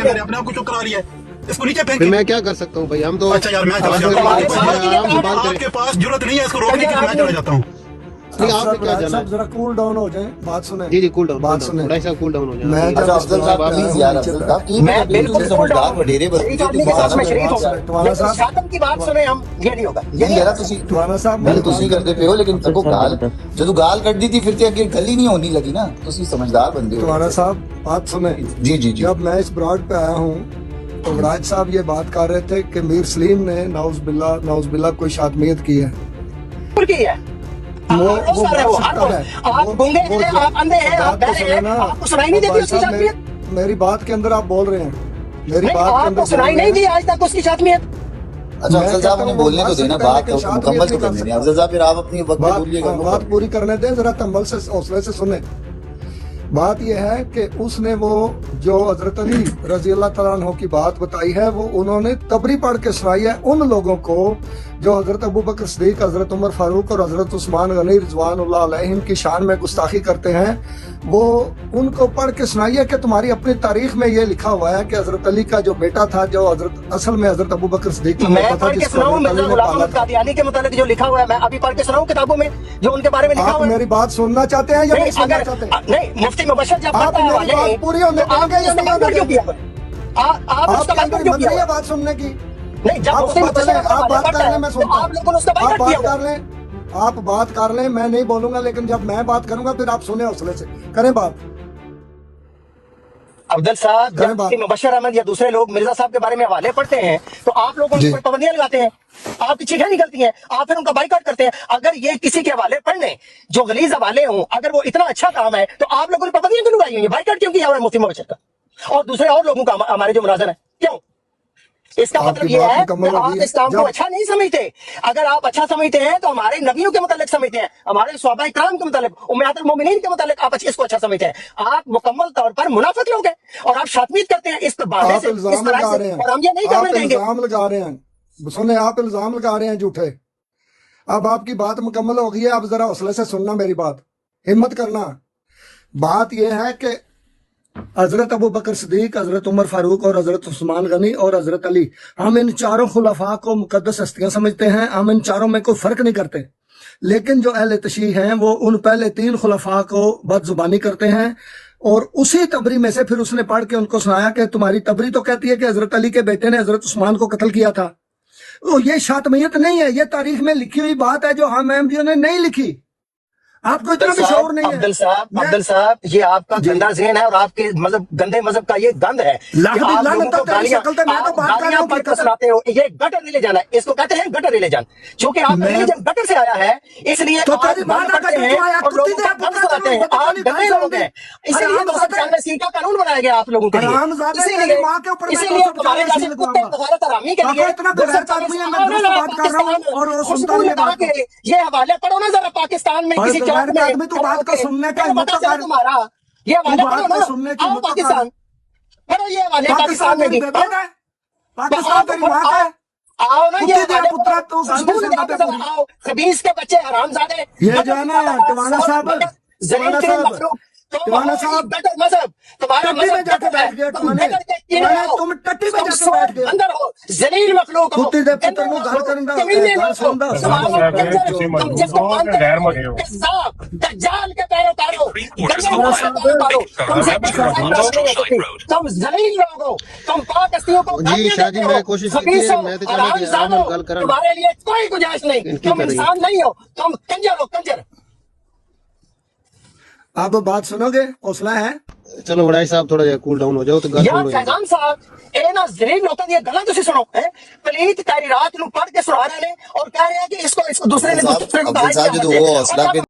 اپنے آپ کو چپ کرا رہی ہے، اس کو نیچے پھینک پھر میں کیا کر سکتا ہوں بھائی؟ ہم تو اچھا یار میں چلا جاتا ہوں، آپ کے پاس ضرورت نہیں ہے اس کو روکنے کی، میں چلا جاتا ہوں۔ آپ نے کیا جانا؟ ذرا کول ڈاؤن ہو جائیں، بات سنیں۔ جی کول ڈاؤن، بات سنیں، بھائی صاحب کول ڈاؤن ہو جائیں۔ میں اچھا افضل صاحب پلیز یار، افضل صاحب میں بالکل سمجھدار وڈیرے بستی شریف آدمی کے ساتھ میں شریف ہوں، شاتم کی بات سنیں ہم، یہ نہیں ہوگا نہیں یار تسی توانا صاحب میں تسی کرتے پے ہو، لیکن تکو گال جدو گال کٹ دی تھی پھر تے اگے گل ہی نہیں ہونی لگی نا، تسی سمجھدار بندے ہو۔ توانا صاحب بات سنیں۔ جی جی جی، جب میں اس براڈ پہ آیا ہوں تو وراج صاحب یہ بات کر رہے تھے کہ میر سلیم نے نعوذ باللہ کوئی شاتمیت کی ہے۔ کی ہے وہ آپ گنگے ہیں، آپ اندھے ہیں، آپ بہرے ہیں، آپ کو سنائی نہیں دیتی اس کی شاتمیت؟ میری بات کے اندر آپ بول رہے ہیں، میری نہیں، بات کے آپ اندر کو سنائی نہیں دی آج تک اس کی شاتمیت؟ اچھا افضل صاحب ہمیں بولنے تو دینا، بات مکمل تو کرنے دیں افضل صاحب، پھر آپ اپنی وقت پہ بولیے گا۔ بات پوری کرنے دیں، ذرا تمل سے حوصلے سے سنیں۔ بات یہ ہے کہ اس نے وہ جو حضرت علی رضی اللہ تعالیٰ عنہ کی بات بتائی ہے وہ انہوں نے تبری پڑھ کے سنائی ہے ان لوگوں کو جو حضرت ابو بکر صدیق، حضرت عمر فاروق اور حضرت عثمان غنی رضوان اللہ علیہم کی شان میں گستاخی کرتے ہیں، وہ ان کو پڑھ کے سنائی ہے کہ تمہاری اپنی تاریخ میں یہ لکھا ہوا ہے کہ حضرت علی کا جو بیٹا تھا جو اصل میں حضرت ابو بکر صدیق کا میں بیٹا تھا پڑھ کے جس کو سناؤں حضرت علی مرزا نے غلام پالا محمد تھا۔ قادیانی کے متعلق جو لکھا ہوا ہے، میں ابھی پڑھ کے سناؤں کتابوں میں جو ان کے بارے میں لکھا آپ ہوا ہے؟ میری بات سننا چاہتے ہیں یا نہیں سننا چاہتے ہیں؟ نہیں، مفتی مبشر جب آپ پڑھتا ہے میری بات پوری ہونے تو آپ دیں گے یا نہیں ہونے کیوں دیں گے؟ کیا آپ اس آپ کا کے اندر بائیکاٹ کیوں ہمت کیا نہیں ہے بات سننے کی؟ نہیں، جب مفتی مبشر آپ بات کر لیں، میں تو سنتا آپ لوگوں نے اس کا ہوں۔ آپ بائیکاٹ کیا بات ہوا کر لیں، آپ بات کر لیں، میں نہیں بولوں گا، لیکن جب میں بات کروں گا پھر آپ سنیں حوصلے سے، کریں بات۔ افضل صاحب جب مفتی مبشر احمد یا دوسرے لوگ مرزا صاحب کے بارے میں حوالے پڑھتے ہیں تو آپ لوگوں جی پر پابندیاں لگاتے ہیں، آپ کی چیخیں نکلتی ہیں، آپ پھر ان کا بائیکاٹ کرتے ہیں۔ اگر یہ کسی کے حوالے پڑھنے جو غلیظ حوالے ہوں، اگر وہ اتنا اچھا کام ہے تو آپ لوگوں نے پابندیاں کیوں لگائی ہوئی ہیں؟ بائیکاٹ کیوں کیا ہوا ہے مفتی مبشر کا اور دوسرے اور لوگوں کا ہمارے جو مناظر ہیں؟ کیوں؟ اس کا مطلب یہ ہے کہ آپ اسلام کو اچھا نہیں سمجھتے۔ اگر آپ اچھا سمجھتے ہیں تو ہمارے نبیوں کے متعلق سمجھتے ہیں، ہمارے صحابہ کرام کے متعلق، امہات المومنین کے متعلق آپ اس کو اچھا سمجھتے ہیں۔ آپ مکمل طور پر منافق لوگ ہیں اور آپ شاتمیت کرتے ہیں اس بہانے آپ سے، اس الزام طرح لگا سے، رہے ہیں، اور ہم یہ نہیں کرنے آپ دیں گے۔ الزام لگا رہے ہیں، سنیں، آپ الزام لگا رہے ہیں جھوٹے۔ اب آپ کی بات مکمل ہو گئی ہے، اب ذرا حوصلے سے سننا میری بات، ہمت کرنا۔ بات یہ ہے کہ حضرت ابو بکر صدیق، حضرت عمر فاروق اور حضرت عثمان غنی اور حضرت علی، ہم ان چاروں خلفاء کو مقدس ہستیاں سمجھتے ہیں، ہم ان چاروں میں کوئی فرق نہیں کرتے، لیکن جو اہل تشیع ہیں وہ ان پہلے تین خلفاء کو بد زبانی کرتے ہیں، اور اسی تبری میں سے پھر اس نے پڑھ کے ان کو سنایا کہ تمہاری تبری تو کہتی ہے کہ حضرت علی کے بیٹے نے حضرت عثمان کو قتل کیا تھا۔ یہ شاتمیت نہیں ہے، یہ تاریخ میں لکھی ہوئی بات ہے جو ہم احمدیوں نے نہیں لکھی۔ آپ کو اتنا بھی شعور نہیں ہے۔ عبدل صاحب یہ آپ کا گندا ذہن ہے اور آپ کے مذہب، گندے مذہب کا یہ گند ہے کہ آپ لوگوں کو گالیاں پڑھ کر سناتے ہو۔ یہ گٹر ریلیجن ہے، اس کو کہتے ہیں گٹر ریلیجن۔ چونکہ آپ کا ریلیجن گٹر سے آیا ہے اس لیے آپ گند پڑھتے ہیں اور لوگوں کو گند سناتے ہیں۔ آپ گندے لوگ ہیں، اسی لیے 296 کا قانون بنایا گیا آپ لوگوں کے لیے۔ اسی لیے تمہارے جیسے کتے غیرت حرامی کے لیے اصول لگا کے یہ حوالے پڑھو نا ذرا، پاکستان میں کسی آدمی تو بات کو سننے کا ہمت تو کر، تمہارا یہ حوالے پڑھو نا، سننے کی آؤ ہمت تو پاکستان پڑھو، یہ حوالے پاکستان میں بھی پاکستان تیری ماں کا ہے۔ آؤ نا، یہ حوالے پترا تو آؤ، خبیث کے بچے حرام زادے، یہ جو ہے نا ٹوانا صاحب، زلیل ترین مخلوق، ٹوانا صاحب گٹر مذہب، تمہارا ٹٹی میں جا کے بیٹھ گئے، تم ٹٹی میں جا کے بیٹھ گئے، اندر ہو، زلیل مخلوق ہو، کتے دے پتر کو گھر کرندا کمینے گھر لوگ ہو، سندا تمہارا کنجر، تم جس کو مانتے ہو کذاب، دجال کے پیروکاروں، تم زلیل لوگ ہو، تم پاک ہستیوں کو جی شاہ جی میں کوشش کی تھی، میں تو چاہتا کہ عام گل کرن، تمہارے لیے کوئی گنجائش نہیں، تم انسان نہیں ہو، تم کنجر ہو، کنجر۔ آپ بات سنو گے، حوصلہ ہے؟ چلو وڑائی صاحب تھوڑا جا کول ڈاؤن ہو جاؤ تو گل یا ہو جائے۔ فیضان صاحب اے نا زلیل لوگوں نے گلاں تسی سنو، پلیت تحریرات نو پڑھ کے سنا رہے ہیں اور کہہ رہے ہیں کہ اس کو دوسرے نے عبدل صاحب جو وہ حوصلہ